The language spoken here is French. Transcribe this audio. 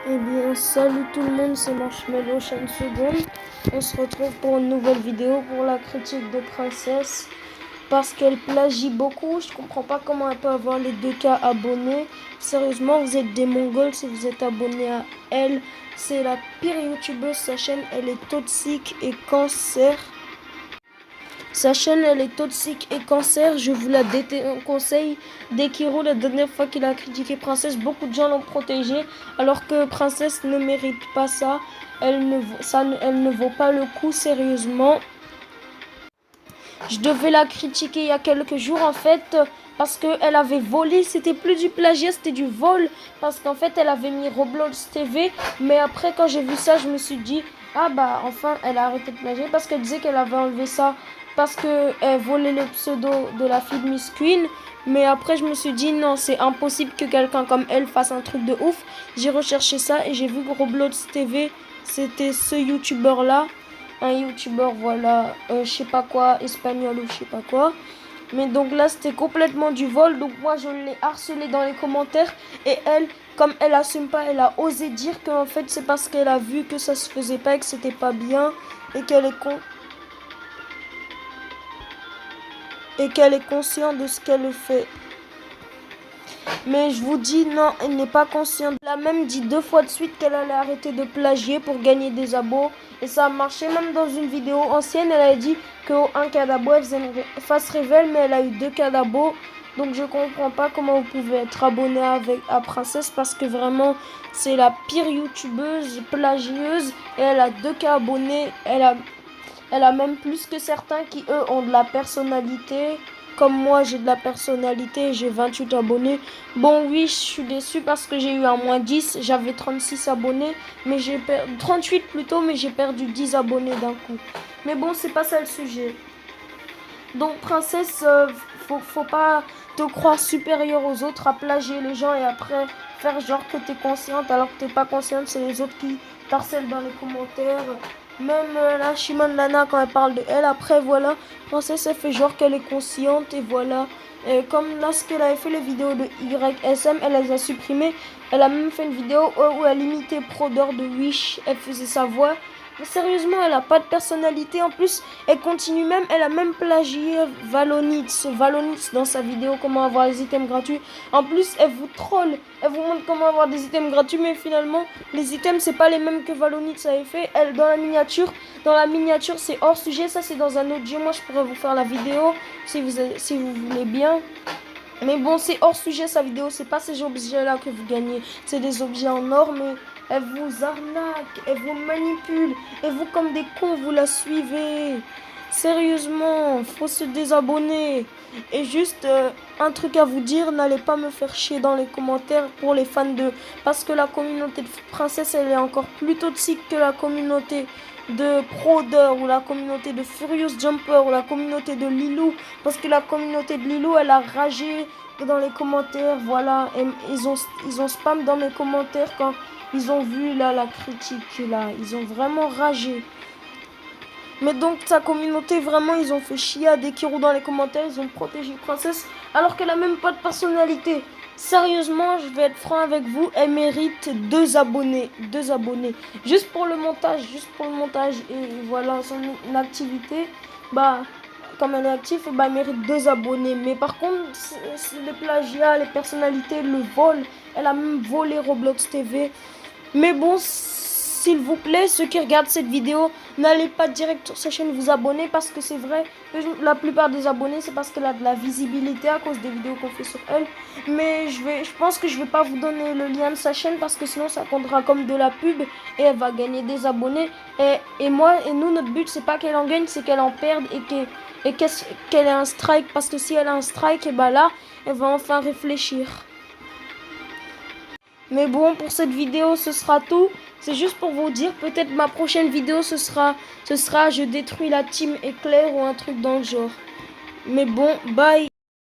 Eh bien, salut tout le monde, c'est Marshmello chaîne seconde. On se retrouve pour une nouvelle vidéo pour la critique de Princesse. Parce qu'elle plagie beaucoup, je comprends pas comment elle peut avoir les 2K abonnés. Sérieusement, vous êtes des Mongols si vous êtes abonnés à elle. C'est la pire youtubeuse, sa chaîne elle est toxique et cancer. Sa chaîne elle est toxique et cancer, je vous la conseille. Dekiro, la dernière fois qu'il a critiqué Princesse, beaucoup de gens l'ont protégée, alors que Princesse ne mérite pas ça. Elle ne vaut pas le coup, sérieusement. Je devais la critiquer il y a quelques jours en fait, parce qu'elle avait volé, c'était plus du plagiat, c'était du vol, parce qu'en fait elle avait mis Roblox TV, mais après quand j'ai vu ça, je me suis dit, ah bah enfin elle a arrêté de plagier, parce qu'elle disait qu'elle avait enlevé ça, parce qu'elle volait le pseudo de la fille de Miss Queen, mais après je me suis dit, non c'est impossible que quelqu'un comme elle fasse un truc de ouf. J'ai recherché ça et j'ai vu que Roblox TV, c'était ce youtubeur là. Un youtubeur, voilà, je sais pas quoi, espagnol ou je sais pas quoi. Mais donc là, c'était complètement du vol. Donc moi, je l'ai harcelé dans les commentaires. Et elle, comme elle assume pas, elle a osé dire qu'en fait, c'est parce qu'elle a vu que ça se faisait pas et que c'était pas bien. Et qu'elle est consciente de ce qu'elle fait. Mais je vous dis, non, elle n'est pas consciente. Elle a même dit 2 fois de suite qu'elle allait arrêter de plagier pour gagner des abos. Et ça a marché. Même dans une vidéo ancienne, elle a dit qu'au 1K d'abos, elle faisait une face révèle, mais elle a eu 2K d'abos. Donc je comprends pas comment vous pouvez être abonné à Princesse, parce que vraiment, c'est la pire youtubeuse plagieuse. Et elle a 2K abonnés. Elle a même plus que certains qui, eux, ont de la personnalité. Comme moi, j'ai de la personnalité et j'ai 28 abonnés. Bon, oui, je suis déçue parce que j'ai eu un moins 10. J'avais 36 abonnés, mais j'ai perdu 38 plutôt, mais j'ai perdu 10 abonnés d'un coup. Mais bon, c'est pas ça le sujet. Donc, Princesse, faut pas te croire supérieure aux autres à plagier les gens et après faire genre que t'es consciente alors que t'es pas consciente. C'est les autres qui t'harcèlent dans les commentaires. Même la Shimon Lana, quand elle parle de elle, après voilà, Princesse elle fait genre qu'elle est consciente et voilà. Comme là ce qu'elle avait fait les vidéos de YSM, elle les a supprimées. Elle a même fait une vidéo où elle imitait Prodor de Wish, elle faisait sa voix. Mais sérieusement, elle a pas de personnalité. En plus, elle continue même, elle a même plagié Valonitz dans sa vidéo comment avoir les items gratuits. En plus, elle vous troll, elle vous montre comment avoir des items gratuits, mais finalement, les items c'est pas les mêmes que Valonitz avait fait. Elle dans la miniature c'est hors sujet. Ça c'est dans un autre jeu. Moi, je pourrais vous faire la vidéo si vous voulez bien. Mais bon, c'est hors sujet sa vidéo, c'est pas ces objets-là que vous gagnez. C'est des objets en or, mais elle vous arnaque, elle vous manipule. Et vous, comme des cons, vous la suivez. Sérieusement, faut se désabonner. Et juste un truc à vous dire, n'allez pas me faire chier dans les commentaires pour les fans de... Parce que la communauté de Princesse, elle est encore plus toxique que la communauté de Prodeur ou la communauté de Furious Jumper ou la communauté de Lilou, parce que la communauté de Lilou elle a ragé dans les commentaires, voilà, et ils ont spam dans mes commentaires quand ils ont vu là la critique là, ils ont vraiment ragé. Mais donc sa communauté vraiment ils ont fait chier à Dekiro dans les commentaires, ils ont protégé Princesse alors qu'elle a même pas de personnalité. Sérieusement, je vais être franc avec vous, elle mérite 2 abonnés. 2 abonnés. Juste pour le montage. Et voilà, son activité, bah, comme elle est active, bah, elle mérite 2 abonnés. Mais par contre, les plagiats, les personnalités, le vol, elle a même volé Roblox TV. Mais bon, s'il vous plaît, ceux qui regardent cette vidéo, n'allez pas direct sur sa chaîne vous abonner, parce que c'est vrai, la plupart des abonnés, c'est parce qu'elle a de la visibilité à cause des vidéos qu'on fait sur elle. Mais je pense que je vais pas vous donner le lien de sa chaîne, parce que sinon ça comptera comme de la pub et elle va gagner des abonnés. Et nous, notre but, c'est pas qu'elle en gagne, c'est qu'elle en perde et qu'elle ait un strike, parce que si elle a un strike, et bah là, elle va enfin réfléchir. Mais bon, pour cette vidéo, ce sera tout. C'est juste pour vous dire, peut-être ma prochaine vidéo, ce sera je détruis la team éclair ou un truc dans le genre. Mais bon, bye.